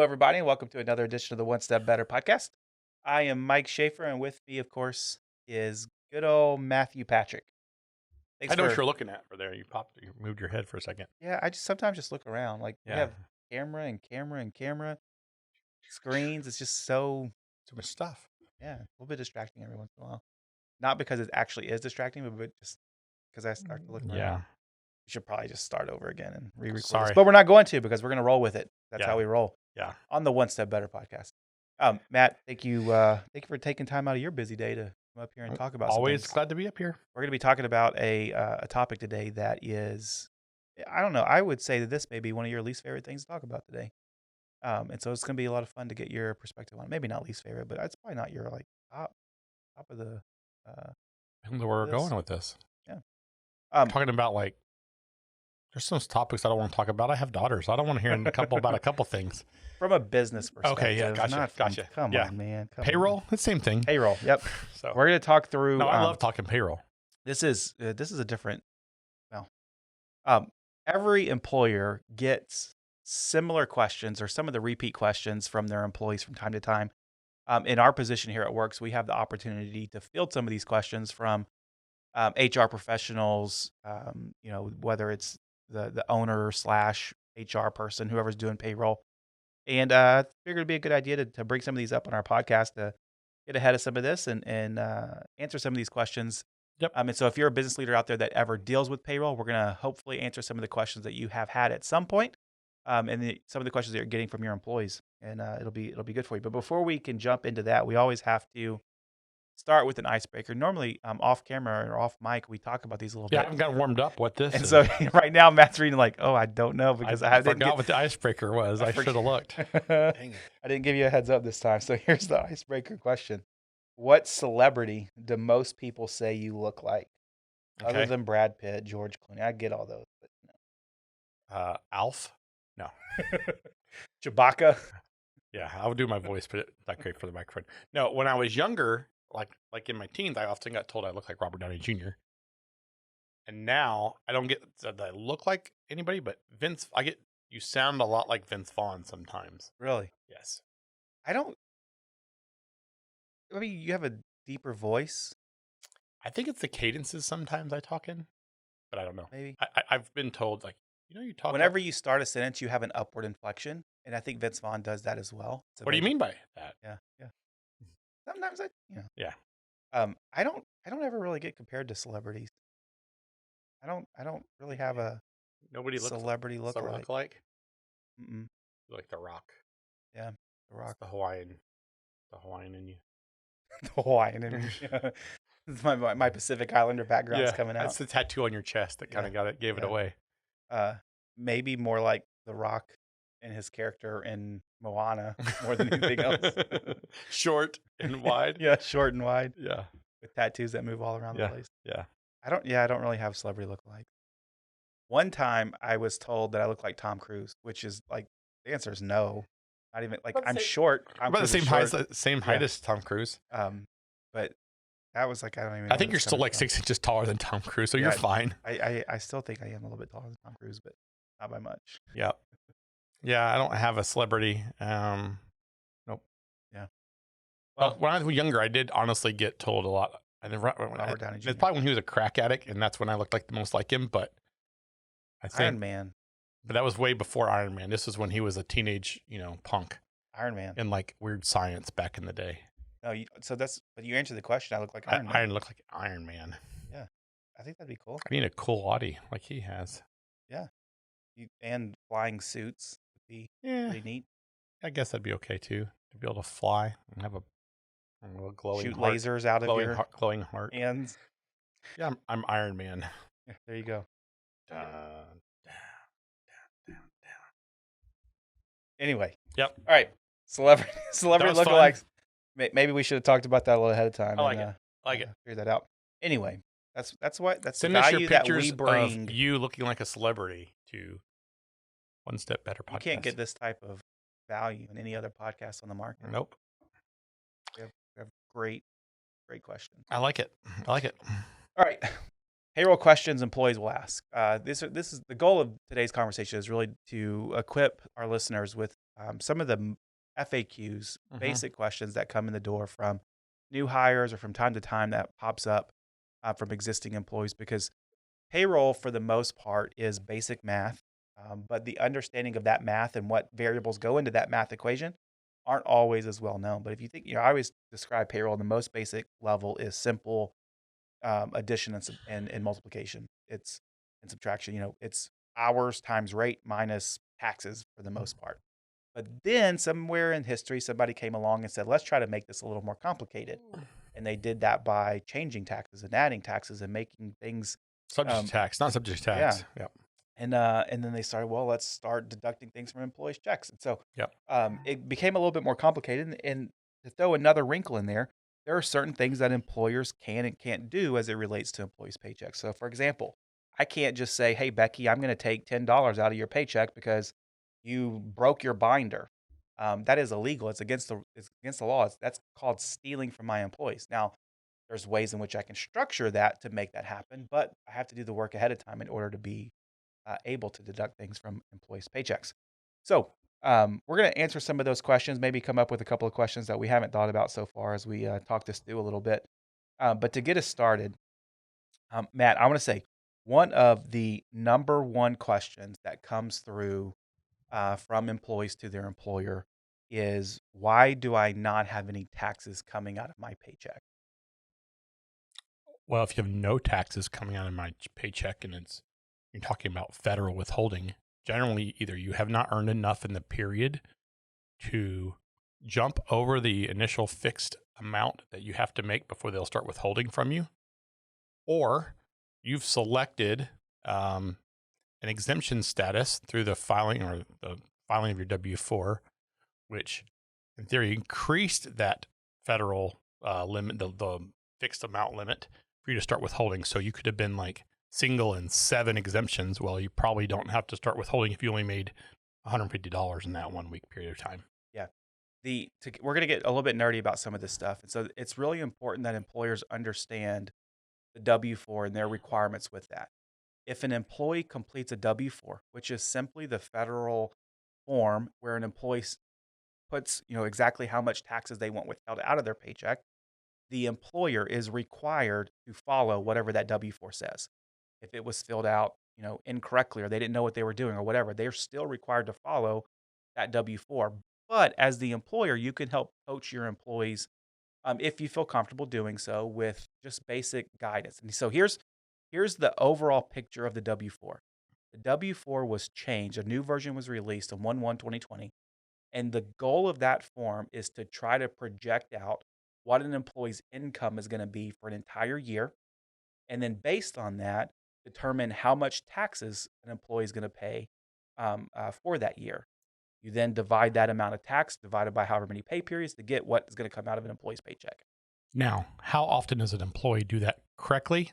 everybody, and welcome to another edition of the One Step Better podcast. I am Mike Schaefer, and with me, of course, is good old Matthew Patrick. I know what you're looking at for there. You moved your head for a second. Yeah, I just sometimes just look around. Like we have camera screens. It's just so much stuff. Yeah, a little bit distracting every once in a while. Not because it actually is distracting, but just because I start to look around. Yeah. We should probably just start over again and re-record this. Sorry. But we're not going to because we're going to roll with it. That's Yeah. how we roll. Yeah. On the One Step Better podcast. Matt, thank you for taking time out of your busy day to come up here and talk about Always some things. glad to be up here. We're going to be talking about a topic today that is, I don't know, I would say that this may be one of your least favorite things to talk about today. And so it's going to be a lot of fun to get your perspective on it. Maybe not least favorite, but it's probably not your like top of the. I don't know where we're going with this. Yeah. Talking about like, there's some topics I don't want to talk about. I have daughters. I don't want to hear about a couple things. From a business perspective. Okay, yeah, gotcha. Come on, man. Payroll, the same thing. Payroll, yep. So we're going to talk through. No, I love talking payroll. This is a different. Well, every employer gets similar questions or some of the repeat questions from their employees from time to time. In our position here at Works, we have the opportunity to field some of these questions from HR professionals. Whether it's the owner / HR person, whoever's doing payroll. And figured it'd be a good idea to bring some of these up on our podcast to get ahead of some of this and answer some of these questions. Yep. And so if you're a business leader out there that ever deals with payroll, we're going to hopefully answer some of the questions that you have had at some point, and some of the questions that you're getting from your employees. And it'll be good for you. But before we can jump into that, we always have to start with an icebreaker. Normally, off camera or off mic, we talk about these a little bit. Yeah, I haven't gotten warmed up with this. And so right now, Matt's reading like, oh, I don't know because I forgot what the icebreaker was. I should have looked. Dang it. I didn't give you a heads up this time. So here's the icebreaker question. What celebrity do most people say you look like? Okay. Other than Brad Pitt, George Clooney. I get all those, but no. Alf? No. Chewbacca? Yeah, I would do my voice, but it's not great for the microphone. No, when I was younger, like in my teens, I often got told I look like Robert Downey Jr. And now I don't get that I look like anybody, but you sound a lot like Vince Vaughn sometimes. Really? Yes. I mean, you have a deeper voice. I think it's the cadences sometimes I talk in, but I don't know. Maybe. I've been told, like, you talk. Whenever you start a sentence, you have an upward inflection. And I think Vince Vaughn does that as well. So what do you mean by that? Yeah. Sometimes Yeah. I don't ever really get compared to celebrities. I don't really have a celebrity look like. Mm-mm. Like The Rock. Yeah, The Rock. The Hawaiian in you. The Hawaiian in me. It's my Pacific Islander background's coming out. That's the tattoo on your chest that kind of gave it away. Maybe more like The Rock and his character in Moana more than anything else. Short and wide. Yeah, short and wide. Yeah. With tattoos that move all around the place. Yeah. I don't really have celebrity look-alike. One time I was told that I look like Tom Cruise, which is like the answer is no. Not even like I'm short. I'm about the same height as Tom Cruise. But that was like I don't even. I think you're still like 6 inches taller than Tom Cruise, so you're fine. I still think I am a little bit taller than Tom Cruise, but not by much. Yeah. Yeah, I don't have a celebrity. Nope. Yeah. Well, when I was younger, I did honestly get told a lot. Robert Downey Jr. It's probably when he was a crack addict, and that's when I looked like the most like him. But I think Iron Man. But that was way before Iron Man. This was when he was a teenage, punk. Iron Man. In like weird science back in the day. No, but you answered the question. I look like Iron Man. I look like Iron Man. Yeah, I think that'd be cool. I need a cool Audi like he has. Yeah, and flying suits would be pretty neat. I guess that'd be okay too, to be able to fly and have a glowing shoot heart, lasers out of your glowing heart hands. Yeah, I'm Iron Man. Yeah, there you go. Down. Anyway. Yep. All right. Celebrity lookalikes. Maybe we should have talked about that a little ahead of time. I like it. Figure that out. Anyway, that's Send the us value your that pictures we bring. of you looking like a celebrity to One Step Better podcast. You can't get this type of value in any other podcast on the market. Nope. We have great questions. I like it. All right. Payroll questions employees will ask. This is the goal of today's conversation is really to equip our listeners with some of the FAQs, Hmm. basic questions that come in the door from new hires or from time to time that pops up from existing employees because payroll, for the most part, is basic math, but the understanding of that math and what variables go into that math equation aren't always as well known. But if you think, I always describe payroll, the most basic level is simple addition and multiplication. It's and subtraction. It's hours times rate minus taxes for the most part. But then somewhere in history, somebody came along and said, let's try to make this a little more complicated. And they did that by changing taxes and adding taxes and making things, Subject to um, tax, not subject to yeah. tax. Yep. And then they started, well, let's start deducting things from employees' checks. And so Yep. it became a little bit more complicated. And to throw another wrinkle in there are certain things that employers can and can't do as it relates to employees' paychecks. So, for example, I can't just say, hey, Becky, I'm going to take $10 out of your paycheck because you broke your binder. That is illegal. It's against the law. That's called stealing from my employees. Now, there's ways in which I can structure that to make that happen, but I have to do the work ahead of time in order to be able to deduct things from employees' paychecks. So we're going to answer some of those questions, maybe come up with a couple of questions that we haven't thought about so far as we talk this through a little bit. But to get us started, Matt, I want to say one of the number one questions that comes through from employees to their employer is why do I not have any taxes coming out of my paycheck? Well, if you have no taxes coming out of my paycheck and you're talking about federal withholding, generally either you have not earned enough in the period to jump over the initial fixed amount that you have to make before they'll start withholding from you, or you've selected an exemption status through the filing of your W 4, which in theory increased that federal limit, the fixed amount limit for you to start withholding. So you could have been like single in 7 exemptions. Well, you probably don't have to start withholding if you only made $150 in that 1 week period of time. Yeah. We're going to get a little bit nerdy about some of this stuff. And so it's really important that employers understand the W 4 and their requirements with that. If an employee completes a W 4, which is simply the federal form where an employee puts, exactly how much taxes they want withheld out of their paycheck, the employer is required to follow whatever that W 4 says. If it was filled out, incorrectly or they didn't know what they were doing or whatever, they're still required to follow that W 4. But as the employer, you can help coach your employees if you feel comfortable doing so with just basic guidance. And so here's the overall picture of the W 4. The W 4 was changed. A new version was released on 1/1/2020. And the goal of that form is to try to project out what an employee's income is going to be for an entire year. And then based on that, determine how much taxes an employee is going to pay for that year. You then divide that amount of tax divided by however many pay periods to get what is going to come out of an employee's paycheck. Now, how often does an employee do that correctly?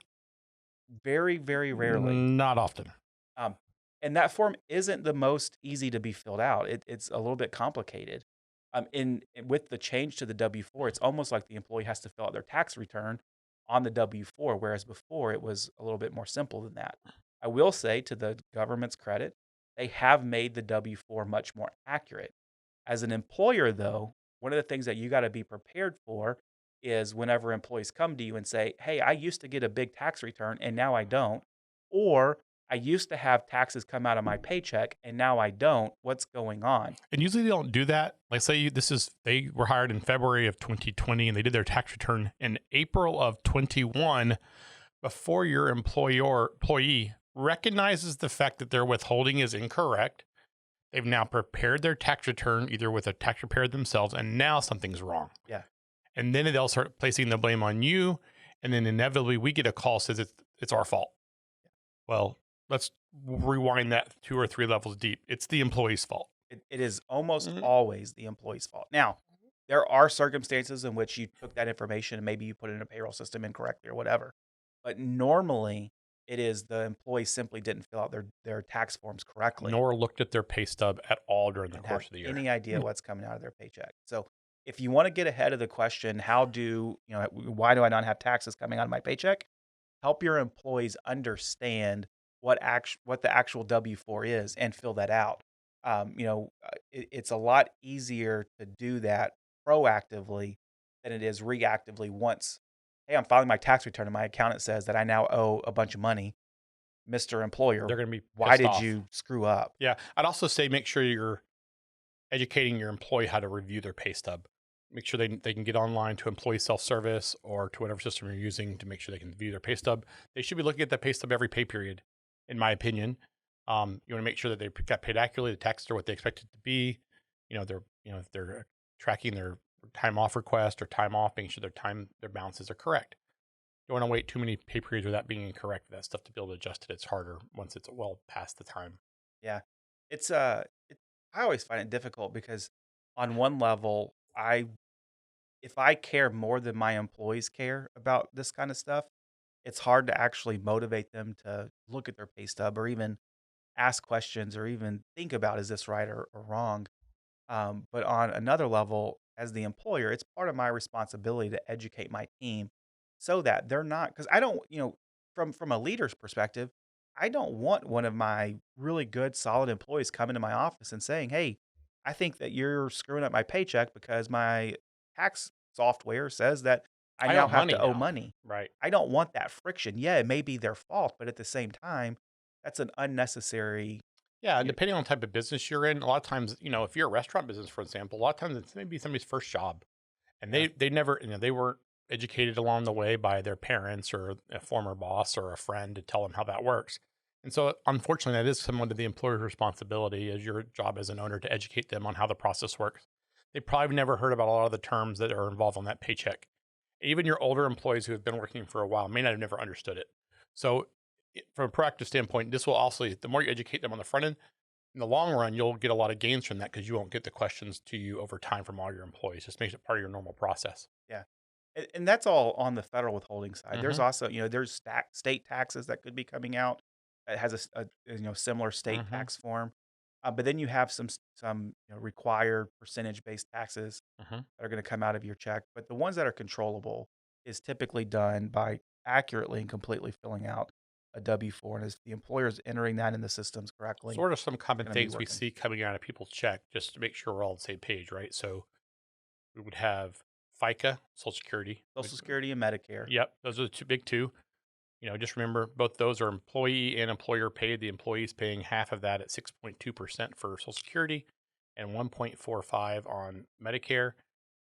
Very, very rarely. Not often. Um, and that form isn't the most easy to be filled out. It's a little bit complicated. With the change to the W 4, it's almost like the employee has to fill out their tax return on the W 4, whereas before it was a little bit more simple than that. I will say, to the government's credit, they have made the W 4 much more accurate. As an employer, though, one of the things that you got to be prepared for is whenever employees come to you and say, hey, I used to get a big tax return and now I don't. Or I used to have taxes come out of my paycheck and now I don't. What's going on? And usually they don't do that. Like say they were hired in February of 2020 and they did their tax return in April of 21 before your employee recognizes the fact that their withholding is incorrect. They've now prepared their tax return either with a tax preparer themselves and now something's wrong. Yeah. And then they'll start placing the blame on you, and then inevitably we get a call says it's our fault. Well, let's rewind that 2 or 3 levels deep. It's the employee's fault. It is almost Mhm. always the employee's fault. Now, there are circumstances in which you took that information and maybe you put it in a payroll system incorrectly or whatever. But normally, it is the employee simply didn't fill out their tax forms correctly Nor looked at their pay stub at all during the and have course of the year. any idea Mm. what's coming out of their paycheck. So, if you want to get ahead of the question, why do I not have taxes coming out of my paycheck? Help your employees understand what the actual W 4 is and fill that out. it's a lot easier to do that proactively than it is reactively once, hey, I'm filing my tax return and my accountant says that I now owe a bunch of money. Mr. Employer, They're going to be why pissed did off. you screw up? Yeah. I'd also say make sure you're educating your employee how to review their pay stub. Make sure they can get online to employee self-service or to whatever system you're using to make sure they can view their pay stub. They should be looking at the pay stub every pay period, in my opinion. You want to make sure that they got paid accurately, the taxes are what they expect it to be. If they're tracking their time off request or time off, making sure their balances are correct. You don't want to wait too many pay periods without being incorrect for that stuff to be able to adjust it. It's harder once it's well past the time. Yeah. It's I always find it difficult because on one level, if I care more than my employees care about this kind of stuff, it's hard to actually motivate them to look at their pay stub or even ask questions or even think about, is this right or wrong? But on another level, as the employer, it's part of my responsibility to educate my team so that they're not, because I don't, from a leader's perspective, I don't want one of my really good, solid employees coming to my office and saying, "Hey, I think that you're screwing up my paycheck because my tax software says that I I now owe have money to owe now. money." Right. I don't want that friction. Yeah, it may be their fault, but at the same time, that's an unnecessary. Yeah, and y- depending on the type of business you're in, a lot of times, if you're a restaurant business, for example, a lot of times it's maybe somebody's first job, and Yeah, they never, they weren't educated along the way by their parents or a former boss or a friend to tell them how that works. And so, unfortunately, that is somewhat of the employer's responsibility as your job as an owner to educate them on how the process works. They probably never heard about a lot of the terms that are involved on that paycheck. Even your older employees who have been working for a while may not have never understood it. So, from a proactive standpoint, this will also, the more you educate them on the front end, in the long run, you'll get a lot of gains from that because you won't get the questions to you over time from all your employees. Just makes it part of your normal process. yeah. And that's all on the federal withholding side. There's Mm-hmm. also, there's state taxes that could be coming out. It has similar state Mm-hmm. tax form. But then you have some required percentage based taxes Mm-hmm. that are going to come out of your check. But the ones that are controllable is typically done by accurately and completely filling out a W-4. And as the employer is entering that in the systems correctly, Sort of some it's common going to be things we working. see coming out of people's check just to make sure we're all on the same page, right? So we would have FICA, Social Security. Social Security and Medicare. Yep, those are the two big two. Just remember both those are employee and employer paid. The employee's paying half of that at 6.2% for Social Security and 1.45 on Medicare.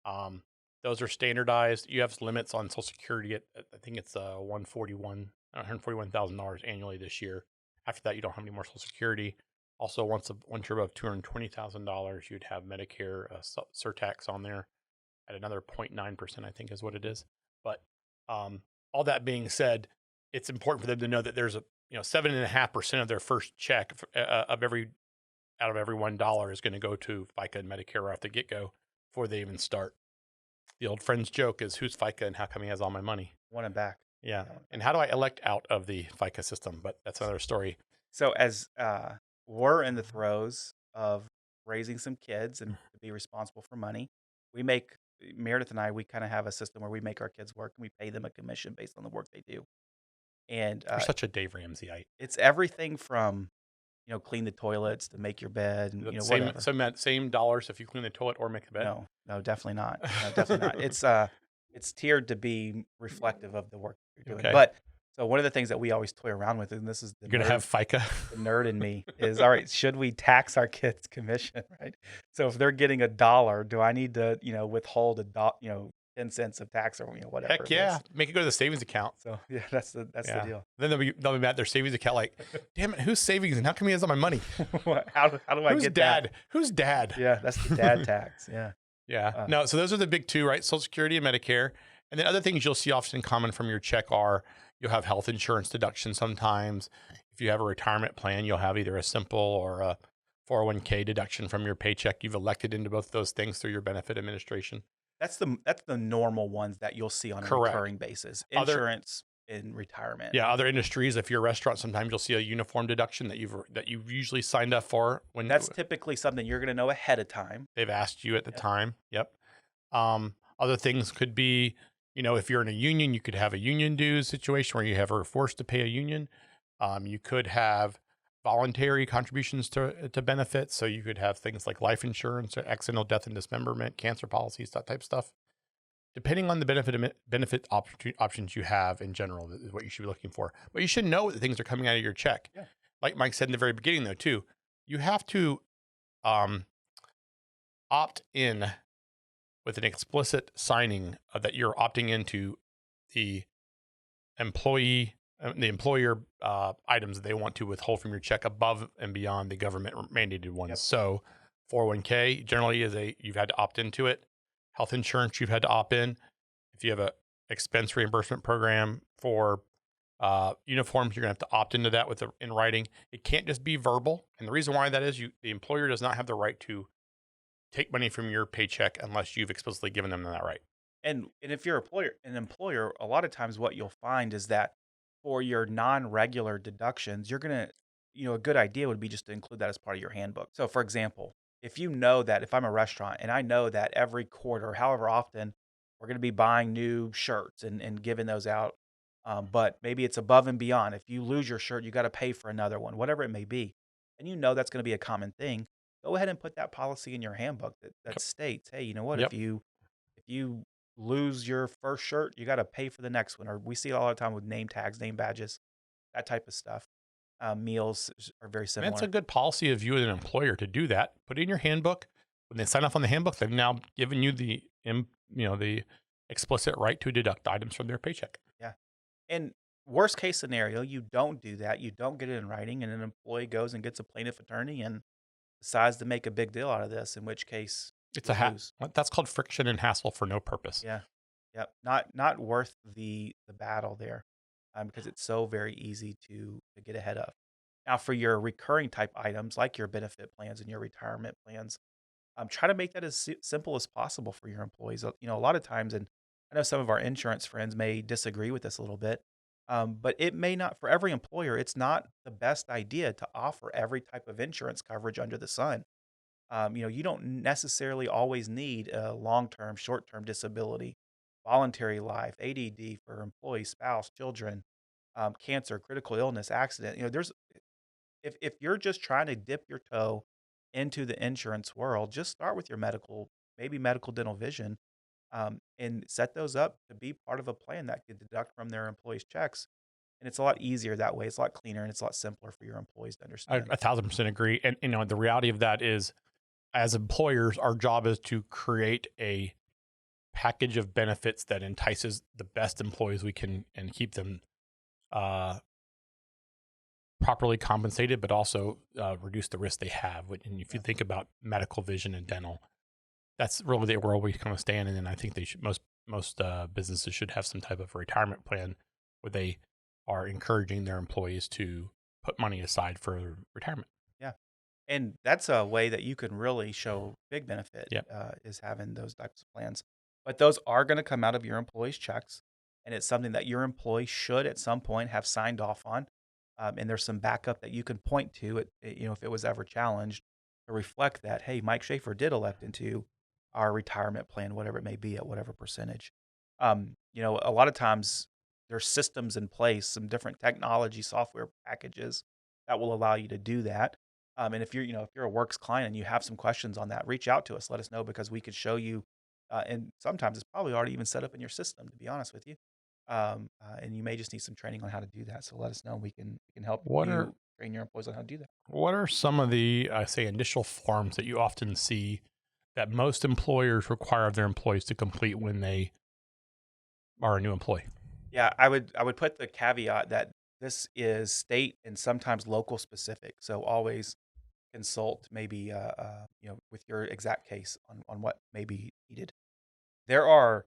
Um, those are standardized. You have limits on Social Security at I think it's $141,000 annually this year. After that, you don't have any more Social Security. Also, once you're above $220,000, you'd have Medicare surtax on there at another 0.9%, I think is what it is. But all that being said, it's important for them to know that there's 7.5% of their first check of every out of every $1 is going to go to FICA and Medicare right off the get go before they even start. The old friend's joke is, who's FICA and how come he has all my money? One and back. Yeah. Yeah. And how do I elect out of the FICA system? But that's another story. So as we're in the throes of raising some kids and to be responsible for money, we make Meredith and I, we kind of have a system where we make our kids work and we pay them a commission based on the work they do. And You're such a Dave Ramseyite. it's everything from, clean the toilets to make your bed and, Same, whatever. same dollars if you clean the toilet or make the bed. No, no, definitely not. No, definitely not. It's tiered to be reflective of the work you're doing. Okay. But so one of the things that we always toy around with, and this is You're going to have FICA. the nerd in me, is all right, should we tax our kids' commission, right? So if they're getting $1, do I need to, withhold 10 cents of tax or whatever Heck it is? yeah. Make it go to the savings account. So yeah, that's the deal. Then they'll be mad at their savings account like, damn it, who's savings and how come he has all my money? How do I Who's get dad? that? Who's dad? Yeah, that's the dad tax. Yeah. Yeah. No, so those are the big two, right? Social Security and Medicare. And then other things you'll see often common from your check are you'll have health insurance deduction sometimes. If you have a retirement plan, you'll have either a simple or a 401k deduction from your paycheck. You've elected into both those things through your benefit administration. That's the normal ones that you'll see on a Correct. recurring basis. Other- Insurance and retirement. Yeah, other industries, if you're a restaurant, sometimes you'll see a uniform deduction that you've usually signed up for when That's typically something you're going to know ahead of time. they've asked you at the time. Yep. Other things could be, if you're in a union, you could have a union dues situation where you are forced to pay a union. You could have voluntary contributions to benefits. So you could have things like life insurance, or accidental death and dismemberment, cancer policies, that type of stuff. Depending on the options you have in general, is what you should be looking for. But you should know that things are coming out of your check. Yeah. Like Mike said in the very beginning, though, too, you have to um, opt in with an explicit signing that you're opting into the the employer items that they want to withhold from your check above and beyond the government mandated ones. Yep. So 401k generally you've had to opt into it. Health insurance, you've had to opt in. If you have a expense reimbursement program for uniforms, you're gonna have to opt into that in writing. It can't just be verbal. And the reason why that is the employer does not have the right to take money from your paycheck unless you've explicitly given them that right. And if you're an employer, a lot of times what you'll find is that for your non-regular deductions, you're gonna, a good idea would be just to include that as part of your handbook. So, for example, if you know that if I'm a restaurant and I know that every quarter, however often, we're gonna be buying new shirts and giving those out, but maybe it's above and beyond. If you lose your shirt, you got to pay for another one, whatever it may be, and you know that's going to be a common thing. Go ahead and put that policy in your handbook that states, hey, you know what? Yep. If you lose your first shirt, you gotta pay for the next one, or we see it all the time with name tags, name badges, that type of stuff. Meals are very And it's a similar. good policy of you as an employer to do that. Put it in your handbook. When they sign off on the handbook, they've now given you the explicit right to deduct items from their paycheck. Yeah. And worst case scenario, you don't do that, you don't get it in writing, and an employee goes and gets a plaintiff attorney and decides to make a big deal out of this, in which case It's you lose. that's called friction and hassle for no purpose. Yeah. Yep. Not worth the battle there, because it's so very easy to get ahead of. Now, for your recurring type items like your benefit plans and your retirement plans, try to make that as simple as possible for your employees. A lot of times, and I know some of our insurance friends may disagree with this a little bit, but it may not for every employer. It's not the best idea to offer every type of insurance coverage under the sun. You don't necessarily always need a long-term, short-term disability, voluntary life, ADD for employee, spouse, children, cancer, critical illness, accident. There's if you're just trying to dip your toe into the insurance world, just start with your medical, maybe medical, dental, vision, and set those up to be part of a plan that could deduct from their employees' checks. And it's a lot easier that way. It's a lot cleaner and it's a lot simpler for your employees to I understand. 1,000% agree. And the reality of that is, as employers, our job is to create a package of benefits that entices the best employees we can and keep them uh, properly compensated, but also reduce the risk they have. And if you Yeah. think about medical, vision, and dental, that's really the world we kind of stand in. And I think most businesses should have some type of retirement plan where they are encouraging their employees to put money aside for retirement. Yeah. And that's a way that you can really show big benefit, Yep. is having those types of plans. But those are going to come out of your employees' checks, and it's something that your employee should at some point have signed off on. And there's some backup that you can point to if it was ever challenged to reflect that, hey, Mike Schaefer did elect into our retirement plan, whatever it may be, at whatever percentage. A lot of times there's systems in place, some different technology software packages that will allow you to do that. And if you're a works client and you have some questions on that, reach out to us. Let us know because we could show you. And sometimes it's probably already even set up in your system, to be honest with you. And you may just need some training on how to do that. So let us know. We can help What are you train your employees on how to do that. what are some of the say initial forms that you often see that most employers require of their employees to complete when they are a new employee? Yeah, I would put the caveat that this is state and sometimes local specific. So always consult maybe with your exact case on what may be needed. There are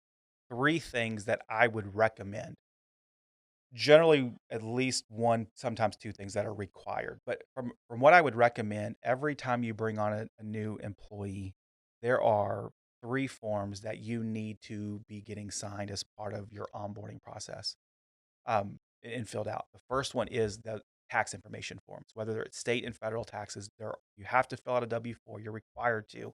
three things that I would recommend. Generally, at least one, sometimes two things that are required. But from what I would recommend, every time you bring on a new employee, there are three forms that you need to be getting signed as part of your onboarding process, and filled out. The first one is the tax information forms, whether it's state and federal taxes. You have to fill out a W-4. You're required to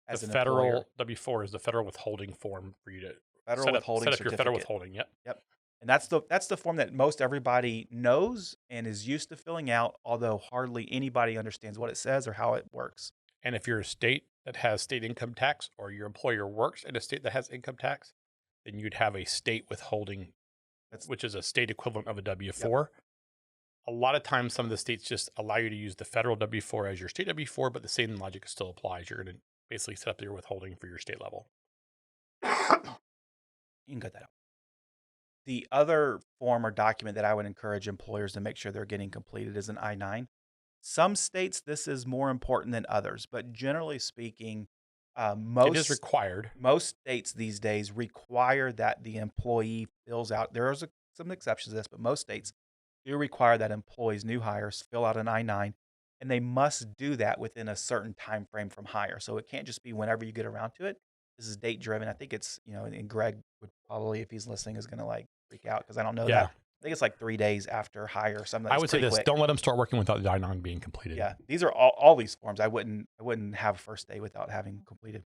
The as an employer. federal W-4 is the federal withholding form for you to Federal set withholding up your federal certificate. withholding. Yep. Yep. And that's the form that most everybody knows and is used to filling out, although hardly anybody understands what it says or how it works. And if you're a state that has state income tax or your employer works in a state that has income tax, then you'd have a state withholding, That's which is a state equivalent of a W Yep. 4. A lot of times, some of the states just allow you to use the federal W 4 as your state W 4, but the same logic still applies. You're going to basically set up your withholding for your state level. You can cut that out. The other form or document that I would encourage employers to make sure they're getting completed is an I-9. Some states, this is more important than others, but generally speaking, It is required. most states these days require that the employee fills out. There are some exceptions to this, but most states do require that employees, new hires, fill out an I-9, and they must do that within a certain time frame from hire. So it can't just be whenever you get around to it. This is date driven. I think it's, and Greg would probably, if he's listening, is going to like freak out because I don't know Yeah. that. I think it's like 3 days after hire or something. I That's would say pretty this: quick. don't let them start working without the I-9 being completed. Yeah, these are all these forms. I wouldn't have a first day without having completed.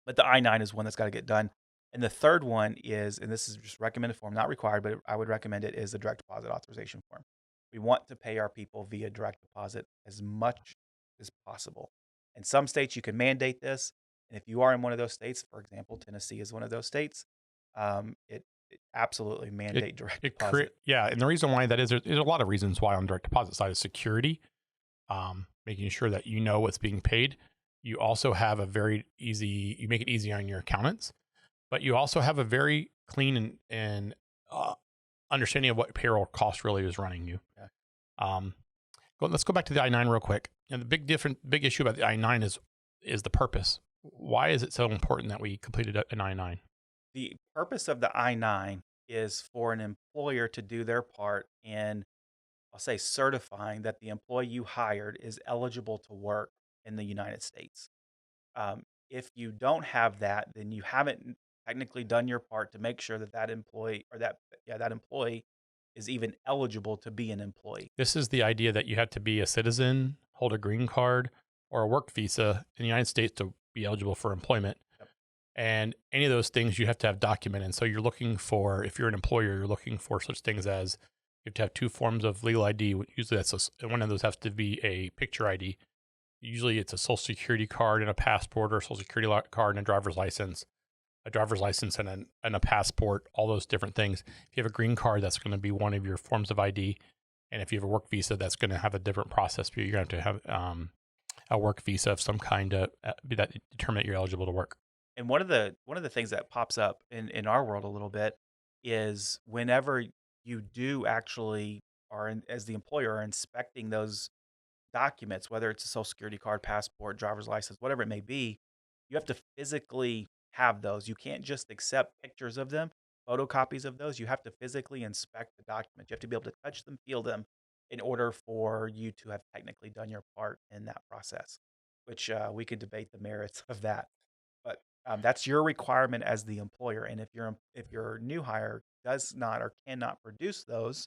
But the I-9 is one that's got to get done. And the third one is, and this is just recommended form, not required, but I would recommend it, is the direct deposit authorization form. We want to pay our people via direct deposit as much as possible. In some states, you can mandate this. And if you are in one of those states, for example, Tennessee is one of those states, it absolutely mandate direct deposit. Yeah, and the reason why that is, there's a lot of reasons why on direct deposit side is security, making sure that you know what's being paid. You also have you make it easy on your accountants, but you also have a very clean and understanding of what payroll cost really is running you. Yeah. Let's go back to the I-9 real quick. And the big issue about the I-9 is the purpose. Why is it so important that we completed an I-9? The purpose of the I-9 is for an employer to do their part in, I'll say, certifying that the employee you hired is eligible to work in the United States. If you don't have that, then you haven't technically done your part to make sure that that employee or that employee is even eligible to be an employee. This is the idea that you have to be a citizen, hold a green card, or a work visa in the United States to be eligible for employment. Yep. And any of those things you have to have documented. So you're looking for, if you're an employer, you're looking for such things as you have to have two forms of legal ID. Usually one of those has to be a picture ID. Usually it's a social security card and a passport, or a social security card and a driver's license and a passport, all those different things. If you have a green card, that's going to be one of your forms of ID. And if you have a work visa, that's going to have a different process. You're going to have a work visa of some kind to that determine that you're eligible to work. And one of the things that pops up in our world a little bit is whenever you do actually as the employer are inspecting those documents, whether it's a social security card, passport, driver's license, whatever it may be, you have to physically have those. You can't just accept pictures of them, photocopies of those. You have to physically inspect the documents. You have to be able to touch them, feel them in order for you to have technically done your part in that process, which we could debate the merits of that. But that's your requirement as the employer. And if your new hire does not or cannot produce those,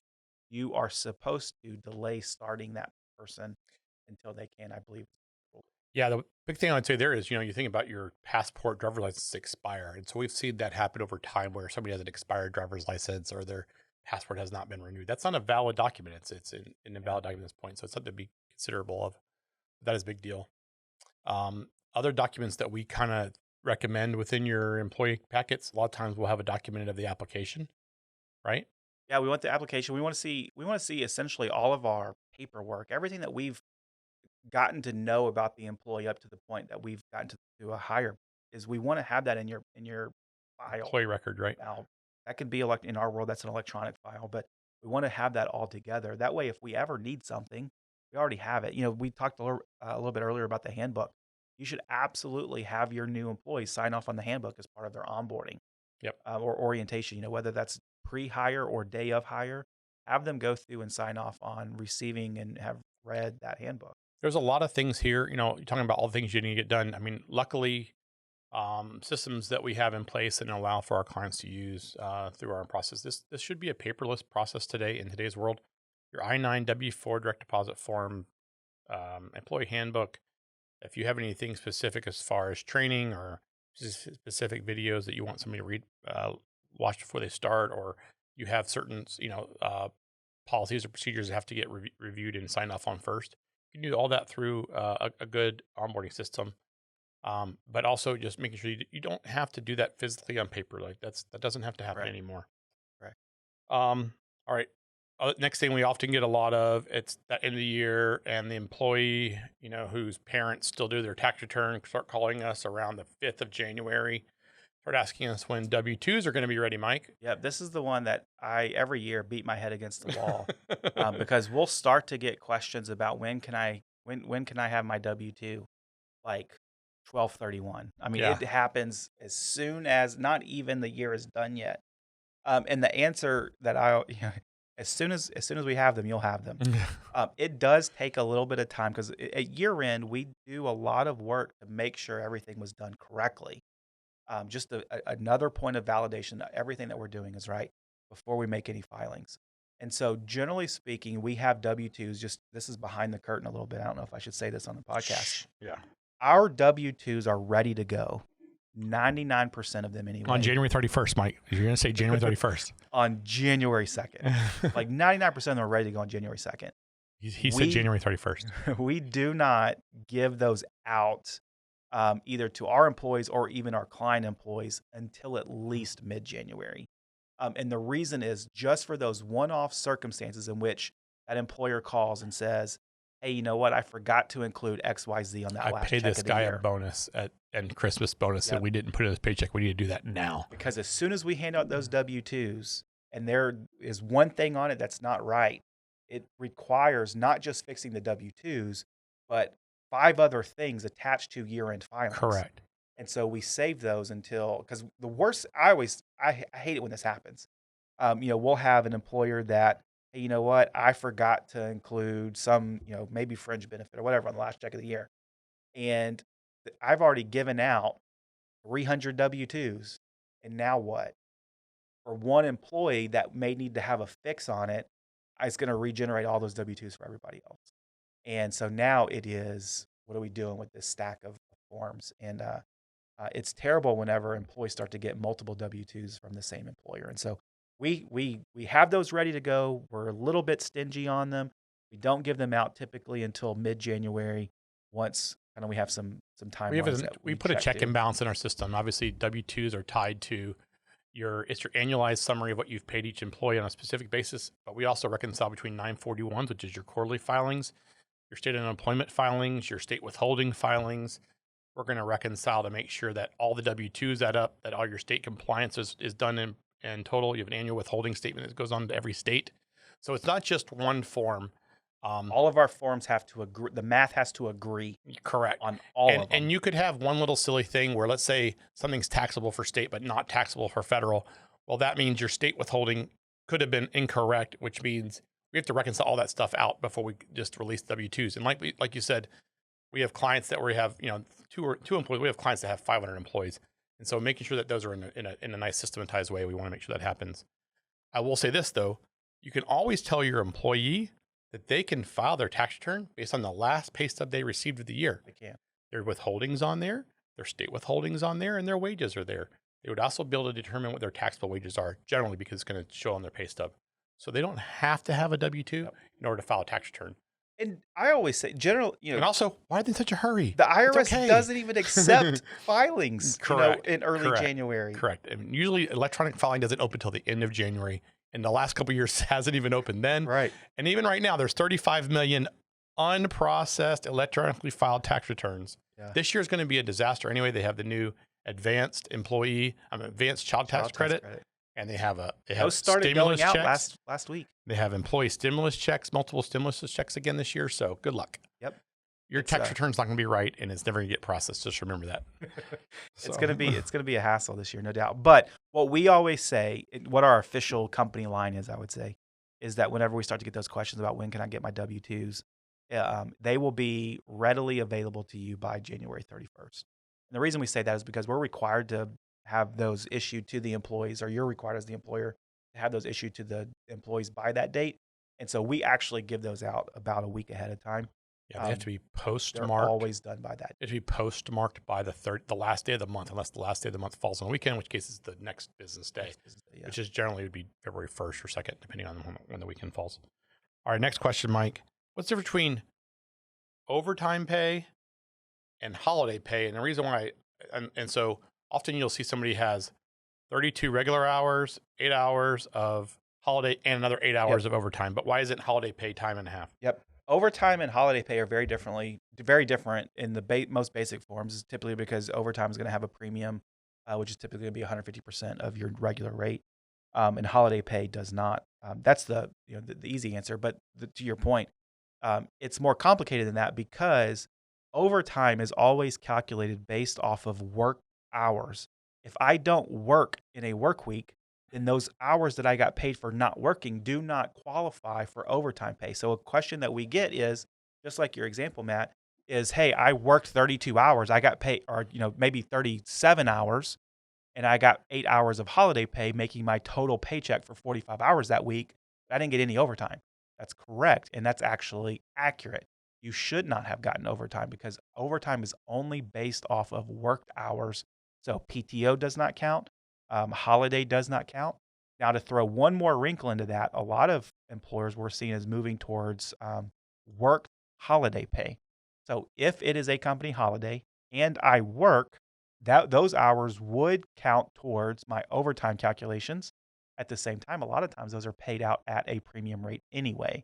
you are supposed to delay starting that person until they can, I believe. Yeah, the big thing I'd say there is, you think about your passport, driver's license expire. And so we've seen that happen over time where somebody has an expired driver's license or their passport has not been renewed. That's not a valid document. It's an invalid document at this point. So it's something to be considerable of. That is a big deal. Other documents that we kind of recommend within your employee packets, a lot of times we'll have a document of the application, right? Yeah, we want the application. We want to see essentially all of our paperwork, everything that we've gotten to know about the employee up to the point that we've gotten to a hire, is we want to have that in your file. Employee record, right? Now, that could be in our world, that's an electronic file, but we want to have that all together. That way, if we ever need something, we already have it. We talked a little bit earlier about the handbook. You should absolutely have your new employees sign off on the handbook as part of their onboarding. Yep. Or orientation. Whether that's pre-hire or day of hire, have them go through and sign off on receiving and have read that handbook. There's a lot of things here, you're talking about all the things you need to get done. I mean, luckily, systems that we have in place and allow for our clients to use through our process. This should be a paperless process today in today's world. Your I-9 W-4 direct deposit form, employee handbook. If you have anything specific as far as training or specific videos that you want somebody to read, watch before they start, or you have certain, policies or procedures that have to get reviewed and signed off on first. You can do all that through a good onboarding system. But also just making sure you don't have to do that physically on paper. Like that doesn't have to happen Right. anymore. Right. All right. Next thing we often get a lot of, it's that end of the year, and the employee, whose parents still do their tax return, start calling us around the 5th of January, start asking us when W-2s are going to be ready, Mike. Yeah, this is the one that I every year beat my head against the wall, because we'll start to get questions about when can I have my W-2, like 12/31. I mean, Yeah. it happens as soon as not even the year is done yet. And the answer that as soon as we have them, you'll have them. It does take a little bit of time because at year end we do a lot of work to make sure everything was done correctly. Just another point of validation that everything that we're doing is right before we make any filings. And so, generally speaking, we have W-2s. Just this is behind the curtain a little bit. I don't know if I should say this on the podcast. Yeah. Our W-2s are ready to go. 99% of them anyway. On January 31st, Mike. You're going to say January 31st. On January 2nd. Like 99% of them are ready to go on January 2nd. He said January 31st. We do not give those out either to our employees or even our client employees until at least mid-January. And the reason is just for those one-off circumstances in which that employer calls and says, hey, you know what? I forgot to include XYZ on that I last paid check this of the guy year. a bonus and Christmas bonus Yep. that we didn't put in his paycheck. We need to do that now. Because as soon as we hand out those W-2s and there is one thing on it that's not right, it requires not just fixing the W-2s, but 5 other things attached to year-end filings. Correct. And so we save those until, because the worst, I hate it when this happens. We'll have an employer that, hey, you know what? I forgot to include some, maybe fringe benefit or whatever on the last check of the year. And I've already given out 300 W-2s. And now what? For one employee that may need to have a fix on it, it's going to regenerate all those W-2s for everybody else. And so now it is, what are we doing with this stack of forms? And it's terrible whenever employees start to get multiple W-2s from the same employer. And so we have those ready to go. We're a little bit stingy on them. We don't give them out typically until mid-January. Once kind of we have some timelines. We put a check and balance in our system. Obviously, W-2s are tied to your annualized summary of what you've paid each employee on a specific basis. But we also reconcile between 941s, which is your quarterly filings, your state unemployment filings, your state withholding filings. We're going to reconcile to make sure that all the W-2s add up, that all your state compliance is done in total. You have an annual withholding statement that goes on to every state. So it's not just one form. All of our forms have to agree. The math has to agree. Correct. On all of them. And you could have one little silly thing where, let's say something's taxable for state, but not taxable for federal. Well, that means your state withholding could have been incorrect, which means we have to reconcile all that stuff out before we just release W-2s. And like you said, we have clients that we have, two employees. We have clients that have 500 employees. And so making sure that those are in a nice systematized way, we want to make sure that happens. I will say this, though. You can always tell your employee that they can file their tax return based on the last pay stub they received of the year. They can. Their withholdings on there, their state withholdings on there, and their wages are there. They would also be able to determine what their taxable wages are generally because it's going to show on their pay stub. So they don't have to have a W-2 in order to file a tax return. And I always say, and also, why are they in such a hurry? The IRS doesn't even accept filings in early Correct. January. Correct. And usually electronic filing doesn't open until the end of January. And the last couple of years hasn't even opened then. Right. And even right now, there's 35 million unprocessed electronically filed tax returns. Yeah. This year is going to be a disaster anyway. They have the new advanced child tax credit. And they have those started going out checks. last week. They have employee stimulus checks, multiple stimulus checks again this year. So good luck. Yep. Your tax return's not going to be right, and it's never going to get processed. Just remember that. It's going to be a hassle this year, no doubt. But what we always say, what our official company line is, I would say, is that whenever we start to get those questions about when can I get my W-2s, they will be readily available to you by January 31st. And the reason we say that is because we're required to have those issued to the employees, or you're required as the employer to have those issued to the employees by that date. And so we actually give those out about a week ahead of time. Yeah, they have to be They're postmarked. always done by that. It should be postmarked by the last day of the month, unless the last day of the month falls on a weekend, in which case it's the next business day, Next business day, yeah. which is generally would be February 1st or 2nd, depending on when the weekend falls. All right, next question, Mike. What's the difference between overtime pay and holiday pay? And the reason why, and so often you'll see somebody has 32 regular hours, 8 hours of holiday, and another 8 hours of overtime. But why isn't holiday pay time and a half? Yep. Overtime and holiday pay are very different in the most basic forms, typically because overtime is going to have a premium, which is typically going to be 150% of your regular rate, and holiday pay does not. That's the easy answer. But to your point, it's more complicated than that because overtime is always calculated based off of work hours. If I don't work in a work week, then those hours that I got paid for not working do not qualify for overtime pay. So a question that we get is, just like your example, Matt, is, hey, I worked 32 hours. I got paid, or maybe 37 hours, and I got 8 hours of holiday pay, making my total paycheck for 45 hours that week. I didn't get any overtime. That's correct, and that's actually accurate. You should not have gotten overtime because overtime is only based off of worked hours. So PTO does not count. Holiday does not count. Now, to throw one more wrinkle into that, a lot of employers we're seeing is moving towards work holiday pay. So if it is a company holiday and I work, those hours would count towards my overtime calculations. At the same time, a lot of times those are paid out at a premium rate anyway.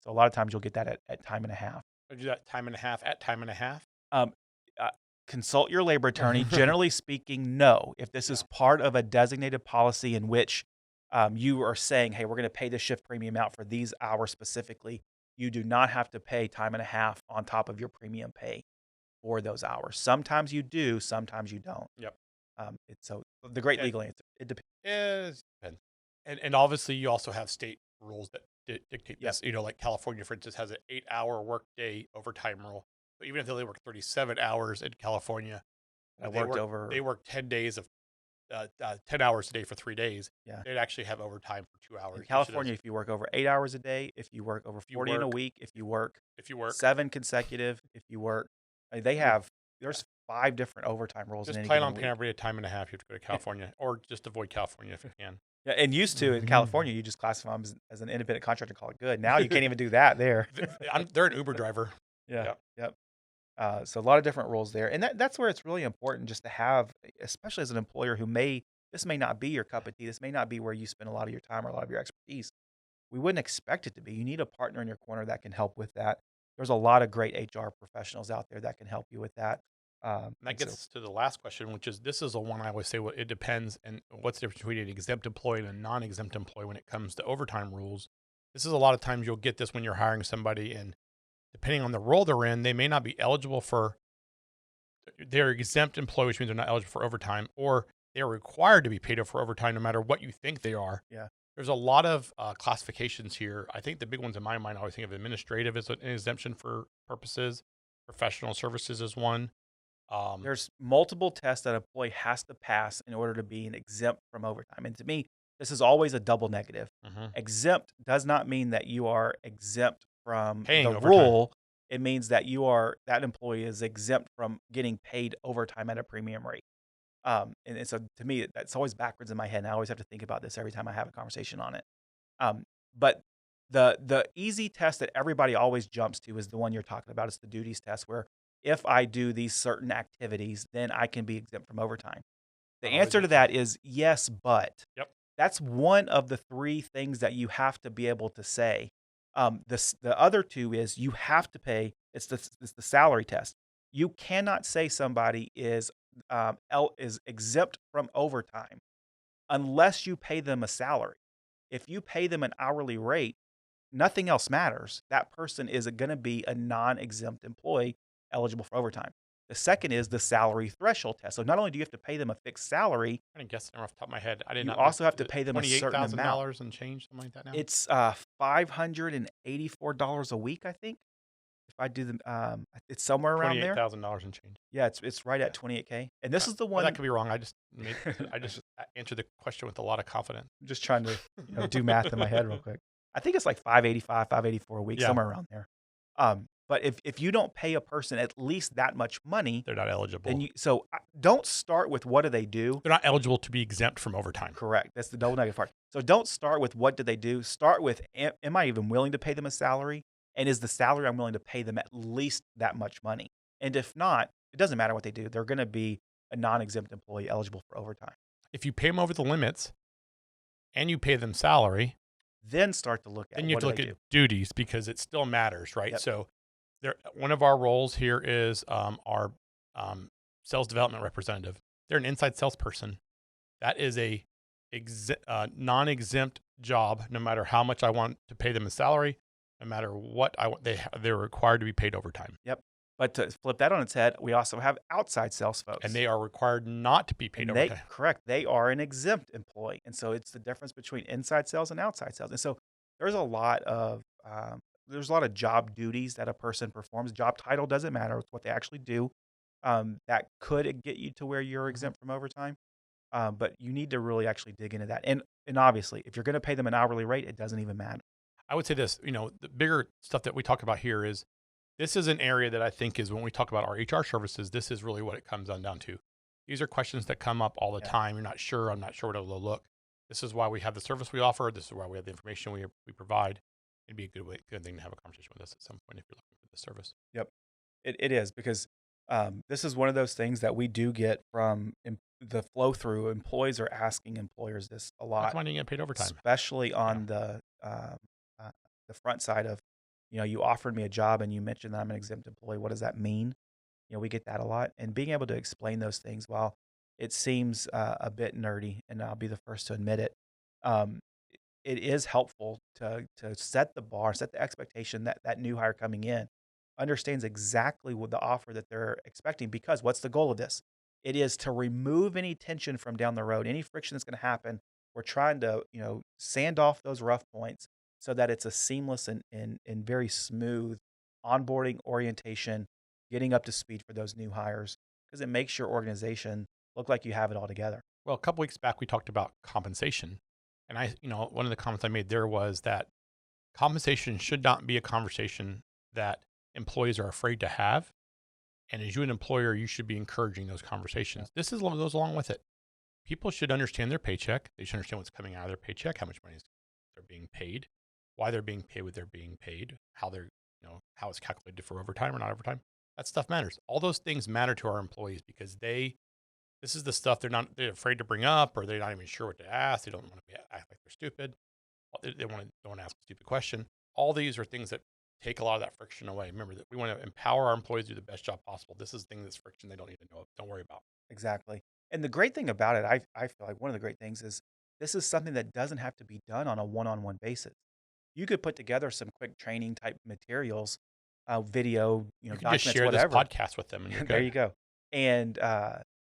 So a lot of times you'll get that at time and a half. Do that time and a half at time and a half? Um, uh, Consult your labor attorney. Generally speaking, no. If this is part of a designated policy in which you are saying, hey, we're going to pay the shift premium out for these hours specifically, you do not have to pay time and a half on top of your premium pay for those hours. Sometimes you do, sometimes you don't. Yep. So the great legal answer, it depends. It depends. And obviously you also have state rules that dictate Yep. this. Like California, for instance, has an 8-hour workday overtime rule. So even if they only work 37 hours in California, they work 10 days of 10 hours a day for 3 days. Yeah. They'd actually have overtime for 2 hours. In California, if you work over 8 hours a day, if you work over 40 in a week, if you work 7 consecutive, if you work, there's 5 different overtime rules in just any plan given on paying week. everybody a time and a half. You have to go to California or just avoid California if you can. Yeah, and used to in California, you just classify them as an independent contractor, call it good. Now you can't even do that there. They're an Uber driver. Yeah. Yep. So a lot of different rules there, and that's where it's really important just to have, especially as an employer this may not be your cup of tea. This may not be where you spend a lot of your time or a lot of your expertise. We wouldn't expect it to be. You need a partner in your corner that can help with that. There's a lot of great HR professionals out there that can help you with that. That gets to the last question, which is this is the one I always say. It depends, and what's the difference between an exempt employee and a non-exempt employee when it comes to overtime rules? This is a lot of times you'll get this when you're hiring somebody, and depending on the role they're in, they may not be eligible for. They're exempt employee, which means they're not eligible for overtime, or they're required to be paid for overtime, no matter what you think they are. Yeah. There's a lot of classifications here. I think the big ones in my mind, I always think of administrative as an exemption for purposes. Professional services is one. There's multiple tests that an employee has to pass in order to be an exempt from overtime. And to me, this is always a double negative. Exempt does not mean that you are exempt from Paying the overtime. rule. It means that that employee is exempt from getting paid overtime at a premium rate. And so to me, that's always backwards in my head. And I always have to think about this every time I have a conversation on it. But the easy test that everybody always jumps to is the one you're talking about. It's the duties test, where if I do these certain activities, then I can be exempt from overtime. The answer to that is yes, but. Yep. That's one of the 3 things that you have to be able to say. The other 2 is you have to pay. It's the salary test. You cannot say somebody is exempt from overtime unless you pay them a salary. If you pay them an hourly rate, nothing else matters. That person is going to be a non-exempt employee eligible for overtime. The second is the salary threshold test. So not only do you have to pay them a fixed salary, I didn't guess off the top of my head. I did you not. also have to pay them a certain amount. $28,000 and change, something like that now. It's $584 a week, I think. If I do the, it's somewhere around there. $28,000 and change. Yeah, it's right at 28K. And this is the one. That could be wrong. I just answered the question with a lot of confidence. I'm just trying to do math in my head real quick. I think it's like 585, 584 a week, somewhere around there. But if you don't pay a person at least that much money, They're not then eligible. don't start with what do they do. They're not eligible to be exempt from overtime. Correct. That's the double negative part. So don't start with what do they do. Start with am I even willing to pay them a salary? And is the salary I'm willing to pay them at least that much money? And if not, it doesn't matter what they do. They're going to be a non-exempt employee eligible for overtime. If you pay them over the limits and you pay them salary, Then start to look at then you have what to do look they at do. duties because it still matters, right? Yep. So one of our roles here is our sales development representative. They're an inside salesperson. That is a non-exempt job. No matter how much I want to pay them a salary, no matter what I want, they're required to be paid overtime, Yep. But to flip that on its head, we also have outside sales folks. and they are required not to be paid And overtime. they are an exempt employee. And so it's the difference between inside sales and outside sales. And so there's a lot of job duties that a person performs. Job title doesn't matter. It's what they actually do. That could get you to where you're Mhm. exempt from overtime. But you need to really actually dig into that. And obviously, if you're going to pay them an hourly rate, it doesn't even matter. I would say this, the bigger stuff that we talk about here is this is an area that I think is when we talk about our HR services, this is really what it comes on down to. These are questions that come up all the Yeah. time. You're not sure. I'm not sure what it'll look. This is why we have the service we offer. This is why we have the information we provide. It'd be a good thing to have a conversation with us at some point if you're looking for the service. Yep. It is because this is one of those things that we do get from the flow through. Employees are asking employers this a How lot, come I didn't get paid overtime? especially Yeah. on the front side of, you offered me a job and you mentioned that I'm an exempt employee. What does that mean? We get that a lot, and being able to explain those things, while it seems a bit nerdy, and I'll be the first to admit it, um, it is helpful to set the bar, set the expectation that that new hire coming in understands exactly what the offer that they're expecting. Because what's the goal of this? It is to remove any tension from down the road, any friction that's going to happen. We're trying to sand off those rough points so that it's a seamless and very smooth onboarding orientation, getting up to speed for those new hires because it makes your organization look like you have it all together. Well, a couple weeks back, we talked about compensation. And one of the comments I made there was that compensation should not be a conversation that employees are afraid to have. And as you an employer, you should be encouraging those conversations. This is goes along with it. People should understand their paycheck. They should understand what's coming out of their paycheck, how much money they're being paid, why they're being paid what they're being paid, how how it's calculated for overtime or not overtime. That stuff matters. All those things matter to our employees because this is the stuff they're afraid to bring up, or they're not even sure what to ask. They don't want to act like they're stupid. They don't ask a stupid question. All these are things that take a lot of that friction away. Remember that we want to empower our employees to do the best job possible. This is the thing that's friction they don't even know. Don't worry about. Exactly. And the great thing about it, I feel like one of the great things is this is something that doesn't have to be done on a one-on-one basis. You could put together some quick training type materials, video, You can just documents, share this whatever. podcast with them, and you're There you good. go. And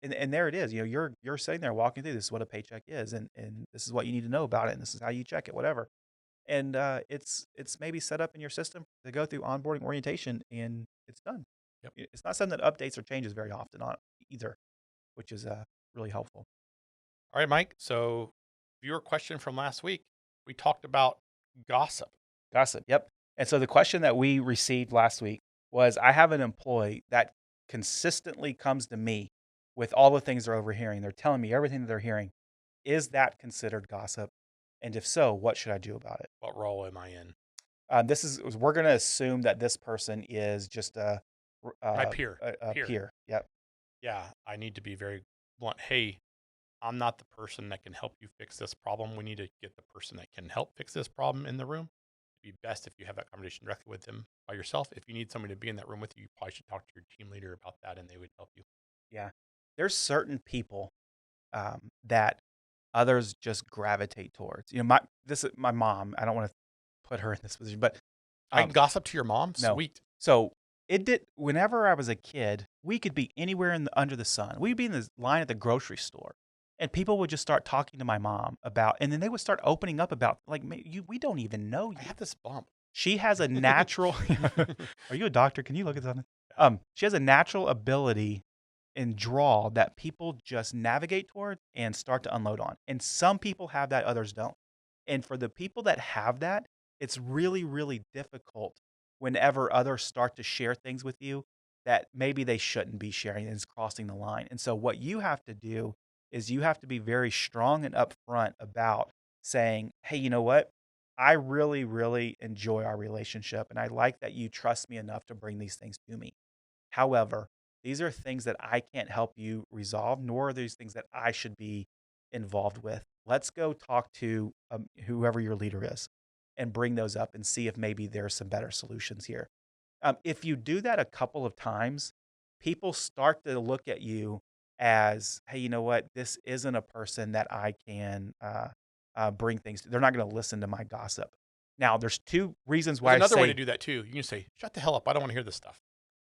and there it is. You're sitting there walking through, this is what a paycheck is, and this is what you need to know about it, and this is how you check it, whatever. And it's maybe set up in your system to go through onboarding orientation, and it's done. Yep. It's not something that updates or changes very often on either, which is really helpful. All right, Mike. So, viewer question from last week. We talked about gossip. Gossip. Yep. And so the question that we received last week was, I have an employee that consistently comes to me with all the things they're overhearing. They're telling me everything that they're hearing. Is that considered gossip? And if so, what should I do about it? What role am I in? We're going to assume that this person is just My peer. a peer. Yep. Yeah, I need to be very blunt. Hey, I'm not the person that can help you fix this problem. We need to get the person that can help fix this problem in the room. It'd be best if you have that conversation directly with them by yourself. If you need somebody to be in that room with you, you probably should talk to your team leader about that, and they would help you. Yeah. There's certain people that others just gravitate towards. My mom. I don't want to put her in this position, but I can um, gossip to your mom. no. Sweet. So it did. Whenever I was a kid, we could be anywhere under the sun. We'd be in the line at the grocery store, and people would just start talking to my mom about, and then they would start opening up about, like, we don't even know you. I have this bump. She has a natural. Are you a doctor? Can you look at something? She has a natural ability and draw that people just navigate toward and start to unload on. And some people have that, others don't. And for the people that have that, it's really, really difficult whenever others start to share things with you that maybe they shouldn't be sharing and is crossing the line. And so what you have to do is you have to be very strong and upfront about saying, "Hey, you know what? I really, really enjoy our relationship, and I like that you trust me enough to bring these things to me. However, these are things that I can't help you resolve, nor are these things that I should be involved with. Let's go talk to whoever your leader is and bring those up and see if maybe there's some better solutions here." If you do that a couple of times, people start to look at you as, "Hey, you know what? This isn't a person that I can bring things to. They're not going to listen to my gossip." Now, there's two reasons There's why I another way to say do that too. You can say, "Shut the hell up! I don't want to hear this stuff."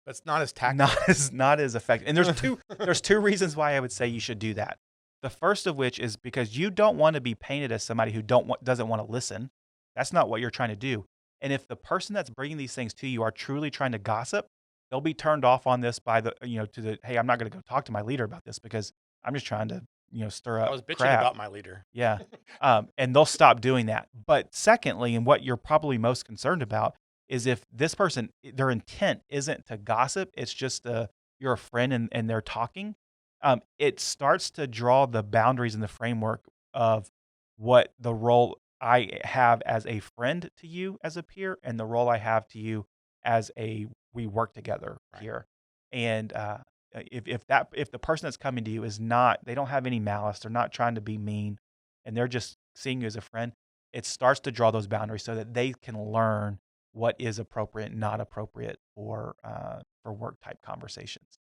That's not as not tactful. as effective. And there's two reasons why I would say you should do that. The first of which is because you don't want to be painted as somebody who doesn't want to listen. That's not what you're trying to do. And if the person that's bringing these things to you are truly trying to gossip, they'll be turned off on this by hey, I'm not going to go talk to my leader about this because I'm just trying to, stir I up was bitching crap. about my leader. Yeah. And they'll stop doing that. But secondly, and what you're probably most concerned about is if this person, their intent isn't to gossip, it's just you're a friend and they're talking, it starts to draw the boundaries and the framework of what the role I have as a friend to you as a peer and the role I have to you as we work together Right. here. And if the person that's coming to you is not, they don't have any malice, they're not trying to be mean, and they're just seeing you as a friend, it starts to draw those boundaries so that they can learn what is appropriate and not appropriate for work type conversations.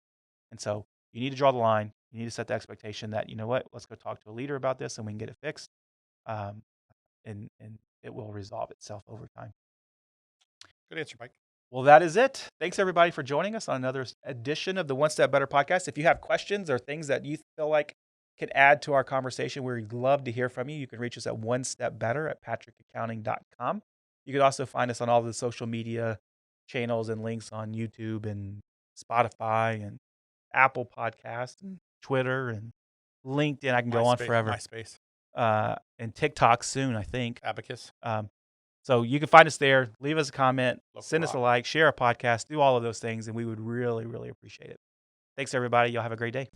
And so you need to draw the line. You need to set the expectation that, you know what, let's go talk to a leader about this and we can get it fixed. Um, and it will resolve itself over time. Good answer, Mike. Well, that is it. Thanks everybody for joining us on another edition of the One Step Better podcast. If you have questions or things that you feel like can add to our conversation, we'd love to hear from you. You can reach us at onestepbetter@patrickaccounting.com. You can also find us on all the social media channels and links on YouTube and Spotify and Apple Podcast and Twitter and LinkedIn. I can go on forever. MySpace. And TikTok soon, I think. Abacus. So you can find us there. Leave us a comment, Local send us a Rock. like, share our podcast, do all of those things, and we would really, really appreciate it. Thanks, everybody. Y'all have a great day.